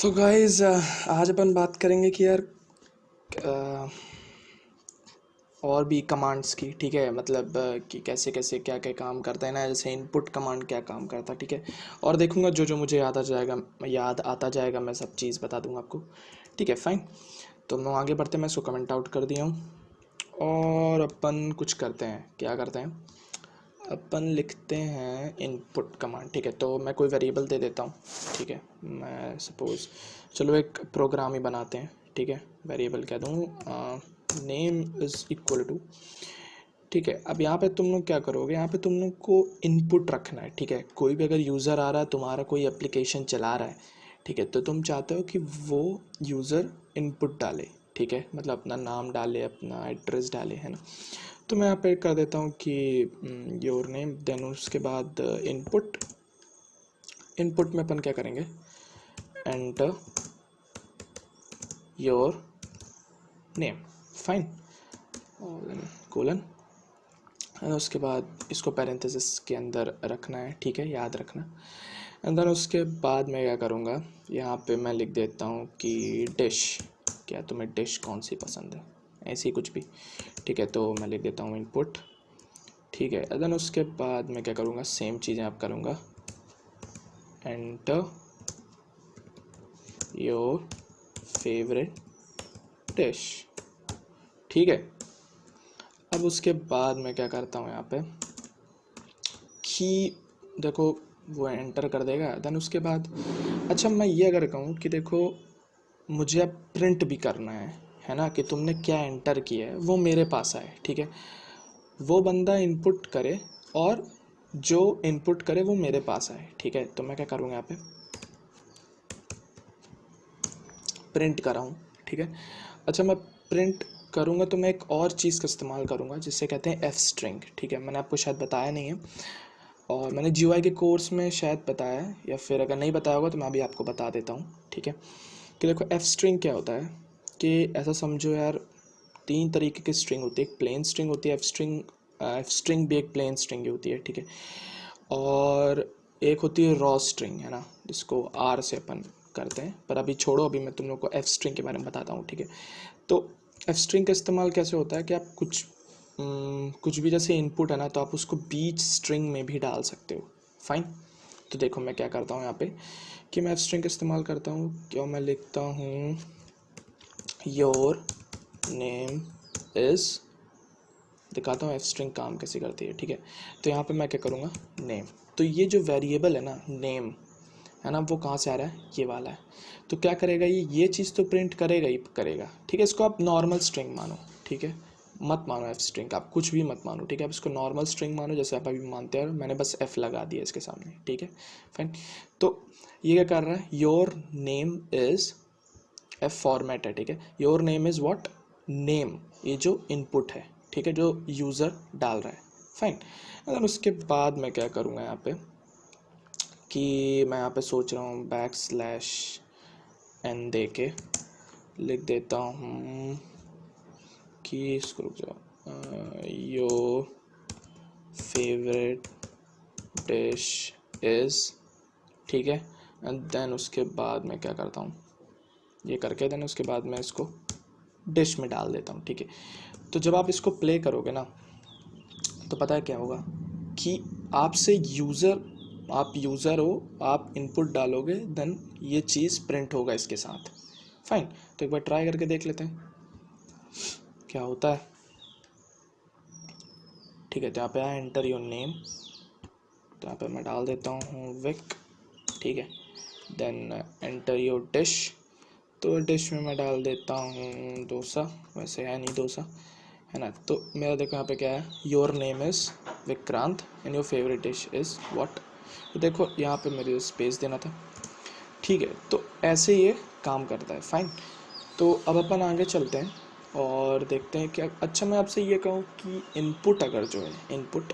So guys आज अपन बात करेंगे कि यार अ, और भी कमांड्स की। ठीक है, मतलब कि कैसे कैसे क्या क्या काम करता है ना, जैसे इनपुट कमांड क्या काम करता है। ठीक है, और देखूंगा जो जो मुझे याद आता जाएगा मैं सब चीज़ बता दूंगा आपको। ठीक है, फाइन। तो मैं आगे बढ़ते हैं, मैं इसको कमेंट आउट कर दिया हूँ और अपन कुछ करते हैं। क्या करते हैं, अपन लिखते हैं इनपुट कमांड। ठीक है, तो मैं कोई वेरिएबल दे देता हूँ। ठीक है, मैं सपोज़ चलो एक प्रोग्राम ही बनाते हैं। ठीक है, वेरिएबल क्या दूँ, नेम इज़ इक्वल टू। ठीक है, अब यहाँ पे तुम लोग क्या करोगे, यहाँ पे तुम लोग को इनपुट रखना है। ठीक है, कोई भी अगर यूज़र आ रहा है, तुम्हारा कोई एप्लीकेशन चला रहा है, ठीक है, तो तुम चाहते हो कि वो यूज़र इनपुट डाले। ठीक है, मतलब अपना नाम डाले, अपना एड्रेस डाले, है ना। तो मैं यहाँ पे कर देता हूँ कि योर नेम, देन उसके बाद इनपुट। इनपुट में अपन क्या करेंगे, enter your name, fine, colon, and उसके बाद इसको पैरेंथेसिस के अंदर रखना है। ठीक है, याद रखना। एंड देन उसके बाद मैं क्या करूँगा, यहाँ पे मैं लिख देता हूँ कि डिश। क्या तुम्हें डिश कौन सी पसंद है, ऐसी कुछ भी। ठीक है, तो मैं लिख देता हूँ इनपुट। ठीक है, देन उसके बाद मैं क्या करूँगा, सेम चीज़ें आप करूँगा, एंटर योर फेवरेट डिश। ठीक है, अब उसके बाद मैं क्या करता हूँ यहाँ पे कि देखो वो एंटर कर देगा। देन उसके बाद अच्छा मैं ये अगर कहूँ कि देखो मुझे अब प्रिंट भी करना है ना, कि तुमने क्या एंटर किया है वो मेरे पास आए। ठीक है, वो बंदा इनपुट करे और जो इनपुट करे वो मेरे पास आए। ठीक है, तो मैं क्या करूँगा, यहाँ पे प्रिंट कर रहा हूँ। ठीक है, अच्छा मैं प्रिंट करूँगा तो मैं एक और चीज़ का इस्तेमाल करूँगा जिसे कहते हैं एफ स्ट्रिंग। ठीक है, मैंने आपको शायद बताया नहीं है, और मैंने जीयूआई के कोर्स में शायद बताया है, या फिर अगर नहीं बताया होगा तो मैं अभी आपको बता देता हूँ। ठीक है, कि देखो एफ स्ट्रिंग क्या होता है, कि ऐसा समझो यार, तीन तरीके की स्ट्रिंग होती है। एक प्लेन स्ट्रिंग होती है, एफ स्ट्रिंग भी एक प्लेन स्ट्रिंग ही होती है। ठीक है, और एक होती है रॉ स्ट्रिंग, है ना, जिसको आर से अपन करते हैं। पर अभी छोड़ो, अभी मैं तुम लोग को एफ स्ट्रिंग के बारे में बताता हूँ। ठीक है, तो एफ स्ट्रिंग का इस्तेमाल कैसे होता है कि आप कुछ भी जैसे इनपुट है ना, तो आप उसको बीच स्ट्रिंग में भी डाल सकते हो। फाइन, तो देखो मैं क्या करता हूँ यहाँ पे कि मैं एफ स्ट्रिंग का इस्तेमाल करता हूँ। क्या मैं लिखता हूँ, योर नेम इज़, दिखाता हूँ एफ स्ट्रिंग काम कैसे करती है। ठीक है, तो यहाँ पे मैं क्या करूँगा, नेम। तो ये जो वेरिएबल है ना, नेम है ना, वो कहाँ से आ रहा है, ये वाला है। तो क्या करेगा ये चीज़ तो प्रिंट करेगा ही करेगा। ठीक है, इसको आप नॉर्मल स्ट्रिंग मानो। ठीक है, मत मानो एफ स्ट्रिंग, आप कुछ भी मत मानो। ठीक है, आप इसको नॉर्मल स्ट्रिंग मानो जैसे आप अभी मानते हैं, मैंने बस एफ लगा दिया इसके सामने। ठीक है, फाइन। तो ये क्या कर रहा है, your name is, F format है। ठीक है, your name is what, name, ये जो इनपुट है। ठीक है, जो यूज़र डाल रहा है, फाइन। अगर उसके बाद मैं क्या करूँगा यहाँ पे कि मैं यहाँ पे सोच रहा हूँ बैक स्लैश एन दे के लिख देता हूँ कि इसको रुक जाओ, योर फेवरेट डिश इज़। ठीक है, एंड देन उसके बाद मैं क्या करता हूँ, ये करके देन उसके बाद मैं इसको डिश में डाल देता हूँ। ठीक है, तो जब आप इसको प्ले करोगे ना, तो पता है क्या होगा कि आपसे आप यूज़र हो, आप इनपुट डालोगे, देन ये चीज़ प्रिंट होगा इसके साथ। फाइन, तो एक बार ट्राई करके देख लेते हैं क्या होता है। ठीक है, तो यहाँ पे आया एंटर योर नेम, तो यहाँ पे मैं डाल देता हूँ विक। ठीक है, देन एंटर योर डिश, तो डिश में मैं डाल देता हूँ डोसा, वैसे है नहीं डोसा, है ना। तो मेरा देखो यहाँ पे क्या है, your name is Vikrant and your favourite dish is what. तो देखो यहाँ पे मेरे स्पेस देना था। ठीक है, तो ऐसे ये काम करता है। फाइन, तो अब अपन आगे चलते हैं और देखते हैं क्या। अच्छा मैं आपसे ये कहूँ कि इनपुट अगर जो है इनपुट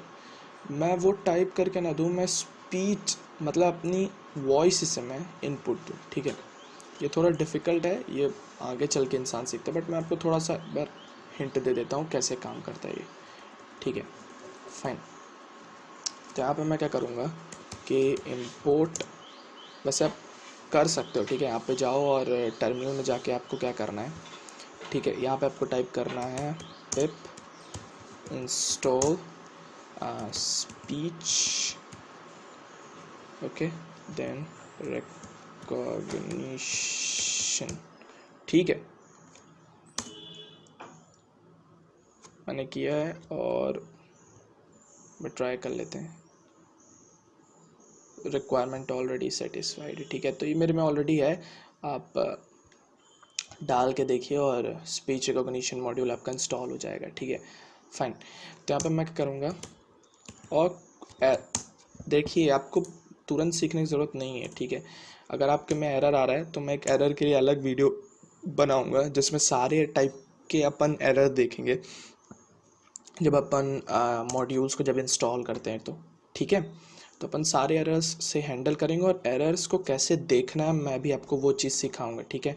मैं वो टाइप करके ना दूँ, मैं स्पीच मतलब अपनी वॉइस से मैं इनपुट दूँ। ठीक है, ये थोड़ा डिफ़िकल्ट है, ये आगे चल के इंसान सीखता है, बट मैं आपको थोड़ा सा बार हिंट दे देता हूँ कैसे काम करता है ये। ठीक है, फाइन। तो यहाँ पे मैं क्या करूँगा कि इम्पोर्ट, वैसे आप कर सकते हो, ठीक है। यहाँ पे जाओ और टर्मिनल में जाके आपको क्या करना है, ठीक है, यहाँ पे आपको टाइप करना है pip install speech, okay, then recognition, ठीक है, मैंने किया है और ट्राई कर लेते हैं। रिक्वायरमेंट ऑलरेडी सेटिस्फाइड, ठीक है, तो ये मेरे में ऑलरेडी है, आप डाल के देखिए और स्पीच रिकॉग्निशन मॉड्यूल आपका इंस्टॉल हो जाएगा, ठीक है, फाइन। तो यहाँ पे मैं क्या करूँगा, और देखिए आपको तुरंत सीखने की ज़रूरत नहीं है, ठीक है। अगर आपके में एरर आ रहा है तो मैं एक एरर के लिए अलग वीडियो बनाऊंगा जिसमें सारे टाइप के अपन एरर देखेंगे जब अपन मॉड्यूल्स को जब इंस्टॉल करते हैं, तो ठीक है। तो अपन सारे एरर्स से हैंडल करेंगे और एरर्स को कैसे देखना है मैं भी आपको वो चीज़ सिखाऊंगा, ठीक है।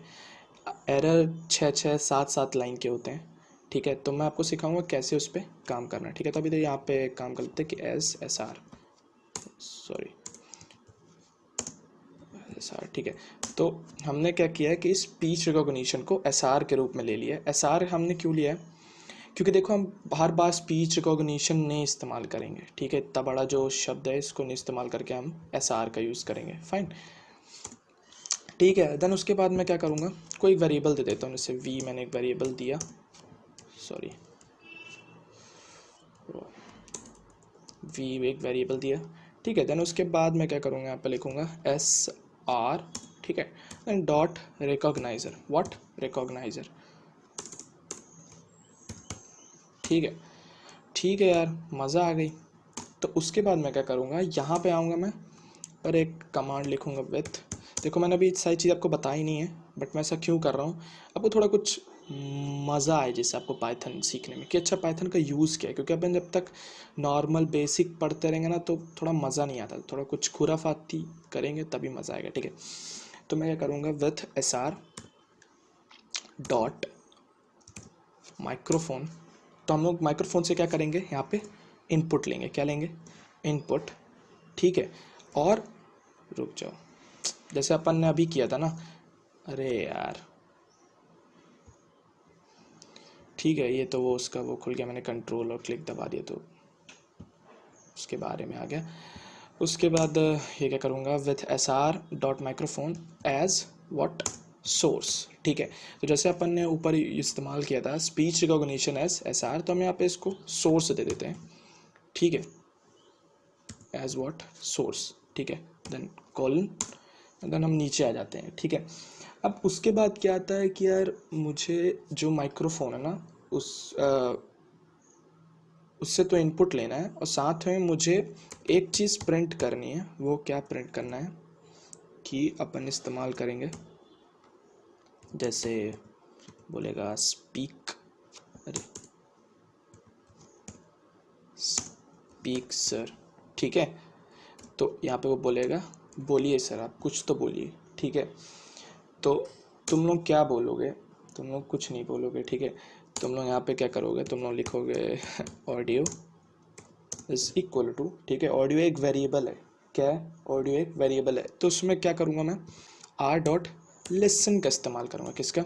एरर 6-7 लाइन के होते हैं, ठीक है, तो मैं आपको सिखाऊंगा कैसे उस पर काम करना है, ठीक है। तो अभी तो यहाँ पे काम कर लेते हैं कि SR, ठीक है। तो हमने क्या किया है कि स्पीच रिकॉग्निशन को SR के रूप में ले लिया है। SR हमने क्यों लिया है, क्योंकि देखो हम हर बार स्पीच रिकॉग्निशन नहीं इस्तेमाल करेंगे, ठीक है, इतना बड़ा जो शब्द है इसको नहीं इस्तेमाल करके हम SR का यूज़ करेंगे, फाइन, ठीक है। देन उसके बाद मैं क्या करूँगा, कोई वेरिएबल दे देता हूँ, जैसे v मैंने एक वेरिएबल दिया, v एक वेरिएबल दिया, ठीक है। देन उसके बाद मैं क्या करूँगा, यहाँ पे लिखूँगा SR, ठीक है, then dot recogniser, what recogniser, ठीक है यार, मज़ा आ गई। तो उसके बाद मैं क्या करूँगा, यहाँ पे आऊँगा मैं और एक कमांड लिखूँगा विथ, देखो मैंने अभी सारी चीज़ आपको बताई नहीं है, बट मैं ऐसा क्यों कर रहा हूँ, आपको थोड़ा कुछ मज़ा आए जैसे आपको पाइथन सीखने में कि अच्छा पाइथन का यूज़ क्या है, क्योंकि अपन जब तक नॉर्मल बेसिक पढ़ते रहेंगे ना तो थोड़ा मज़ा नहीं आता, थोड़ा कुछ खुराफाती करेंगे तभी मज़ा आएगा, ठीक है। तो मैं क्या करूँगा, विथ SR डॉट माइक्रोफोन, तो हम लोग माइक्रोफोन से क्या करेंगे, यहाँ पे इनपुट लेंगे, क्या लेंगे, इनपुट, ठीक है। और रुक जाओ, जैसे अपन ने अभी किया था ना, अरे यार ठीक है, ये तो वो उसका वो खुल गया, मैंने कंट्रोल और क्लिक दबा दिया तो उसके बारे में आ गया। उसके बाद ये क्या करूँगा, with SR dot microphone as what source, ठीक है। तो जैसे अपन ने ऊपर इस्तेमाल किया था स्पीच रिकॉग्निशन एज SR, तो हम यहाँ पे इसको सोर्स दे देते हैं, ठीक है, एज व्हाट सोर्स, ठीक है, देन कॉलन, देन हम नीचे आ जाते हैं, ठीक है। अब उसके बाद क्या आता है कि यार मुझे जो माइक्रोफोन है ना उससे तो इनपुट लेना है और साथ में मुझे एक चीज़ प्रिंट करनी है, वो क्या प्रिंट करना है कि अपन इस्तेमाल करेंगे, जैसे बोलेगा स्पीक, अरे स्पीक सर, ठीक है, तो यहाँ पे वो बोलेगा बोलिए सर, आप कुछ तो बोलिए, ठीक है। तो तुम लोग क्या बोलोगे, तुम लोग कुछ नहीं बोलोगे, ठीक है। तुम लोग यहाँ पे क्या करोगे, तुम लोग लिखोगे ऑडियो इज इक्वल टू, ठीक है, ऑडियो एक वेरिएबल है, क्या है, ऑडियो एक वेरिएबल है, तो उसमें क्या करूँगा मैं, R डॉट लिसन का इस्तेमाल करूँगा, किसका,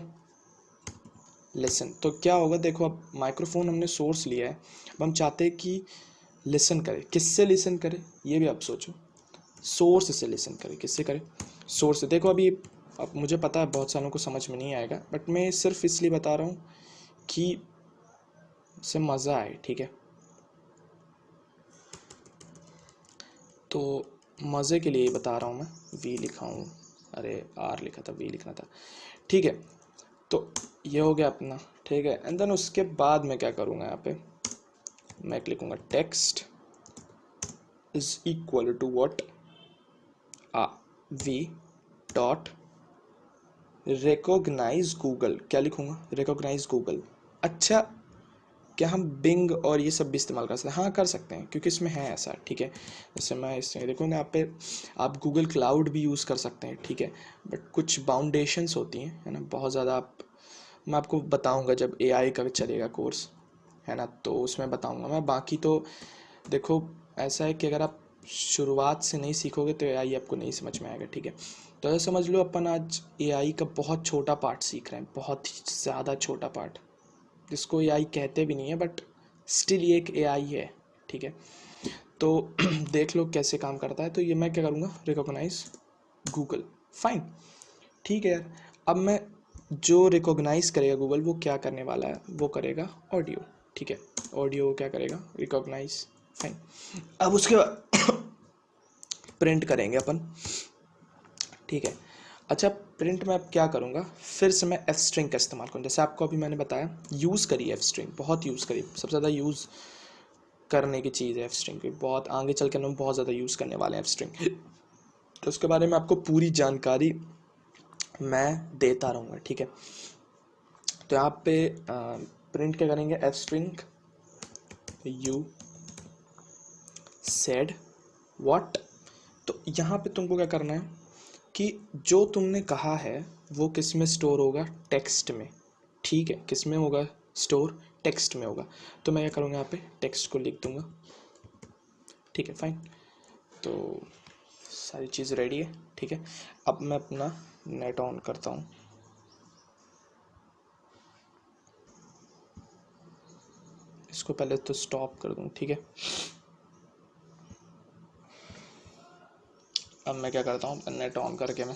लिसन। तो क्या होगा, देखो अब माइक्रोफोन हमने सोर्स लिया है, अब हम चाहते हैं कि लिसन करे, किससे लिसन करे, ये भी आप सोचो, सोर्स से लिसन करे, किससे करे, सोर्स से। देखो अभी अब मुझे पता है बहुत सालों को समझ में नहीं आएगा, बट मैं सिर्फ इसलिए बता रहा हूँ कि इससे मज़ा आए, ठीक है। तो मज़े के लिए बता रहा हूँ मैं, V लिखा हूँ, अरे R लिखा था, V लिखना था, ठीक है। तो ये हो गया अपना, ठीक है। एंड देन उसके बाद मैं क्या करूँगा, यहाँ पे मैं लिखूँगा text is equal to what, V dot recognise Google, क्या लिखूँगा, रिकॉग्नाइज गूगल। अच्छा, क्या हम बिंग और ये सब भी इस्तेमाल कर सकते हैं, हाँ कर सकते हैं, क्योंकि इसमें है ऐसा, ठीक है। जैसे मैं इसमें देखूँगा यहाँ पे आप गूगल क्लाउड भी यूज़ कर सकते हैं, ठीक है, बट कुछ बाउंडेशंस होती हैं, है ना, बहुत ज़्यादा आप, मैं आपको बताऊँगा जब AI का चलेगा कोर्स, है ना, तो उसमें बताऊँगा मैं। बाकी तो देखो ऐसा है कि अगर आप शुरुआत से नहीं सीखोगे तो AI आपको नहीं समझ में आएगा, ठीक है। तो ऐसा समझ लो अपन आज एआई का बहुत छोटा पार्ट सीख रहे हैं, बहुत ही ज़्यादा छोटा पार्ट, जिसको एआई कहते भी नहीं है, बट स्टिल ये एक एआई है, ठीक है। तो देख लो कैसे काम करता है। तो ये मैं क्या करूँगा, रिकॉग्नाइज गूगल, फाइन, ठीक है यार। अब मैं जो रिकॉग्नाइज करेगा गूगल वो क्या करने वाला है, वो करेगा ऑडियो, ठीक है। ऑडियो क्या करेगा, रिकॉग्नाइज, फाइन। अब उसके बाद प्रिंट करेंगे अपन, ठीक है। अच्छा, प्रिंट में अब क्या करूँगा, फिर से मैं एफ स्ट्रिंग का इस्तेमाल करूँ। जैसे आपको अभी मैंने बताया, यूज़ करिए एफ स्ट्रिंग, बहुत यूज़ करिए, सबसे ज़्यादा यूज़ करने की चीज़ है एफ स्ट्रिंग की, बहुत आगे चल के हम बहुत ज़्यादा यूज़ करने वाले हैं एफ स्ट्रिंग। तो उसके बारे में आपको पूरी जानकारी मैं देता रहूँगा, ठीक है। तो यहाँ पे प्रिंट क्या करेंगे, F string you said what. तो यहाँ पे तुमको क्या करना है कि जो तुमने कहा है वो किस में स्टोर होगा, टेक्स्ट में, ठीक है। किस में होगा स्टोर, टेक्स्ट में होगा। तो मैं क्या करूँगा, यहाँ पे टेक्स्ट को लिख दूँगा, ठीक है, फाइन। तो सारी चीज़ रेडी है, ठीक है। अब मैं अपना नेट ऑन करता हूँ, इसको पहले तो स्टॉप कर दूँ, ठीक है। अब मैं क्या करता हूँ, नेट ऑन करके मैं,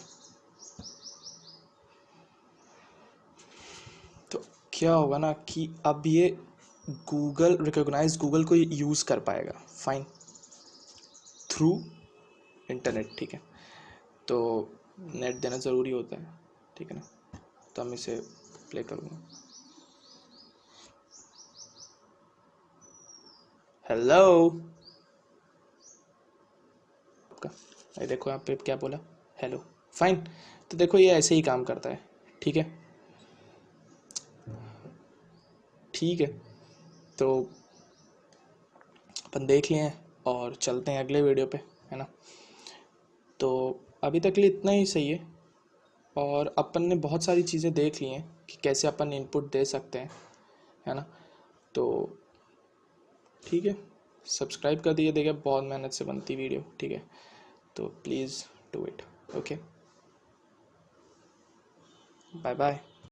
तो क्या होगा ना कि अब ये गूगल रिकॉग्नाइज गूगल को यूज़ कर पाएगा, फाइन, थ्रू इंटरनेट, ठीक है। तो नेट देना ज़रूरी होता है, ठीक है ना। तो हम इसे प्ले करूँगा, हेलो, ये देखो यहाँ पे क्या बोला, हेलो, फाइन। तो देखो ये ऐसे ही काम करता है, ठीक है, ठीक है। तो अपन देख लिए हैं और चलते हैं अगले वीडियो पे, है ना। तो अभी तक के लिए इतना ही सही है, और अपन ने बहुत सारी चीज़ें देख ली हैं कि कैसे अपन इनपुट दे सकते हैं, है ना। तो ठीक है, सब्सक्राइब कर दिए, देखिए बहुत मेहनत से बनती वीडियो, ठीक है। तो please do it, okay, bye bye.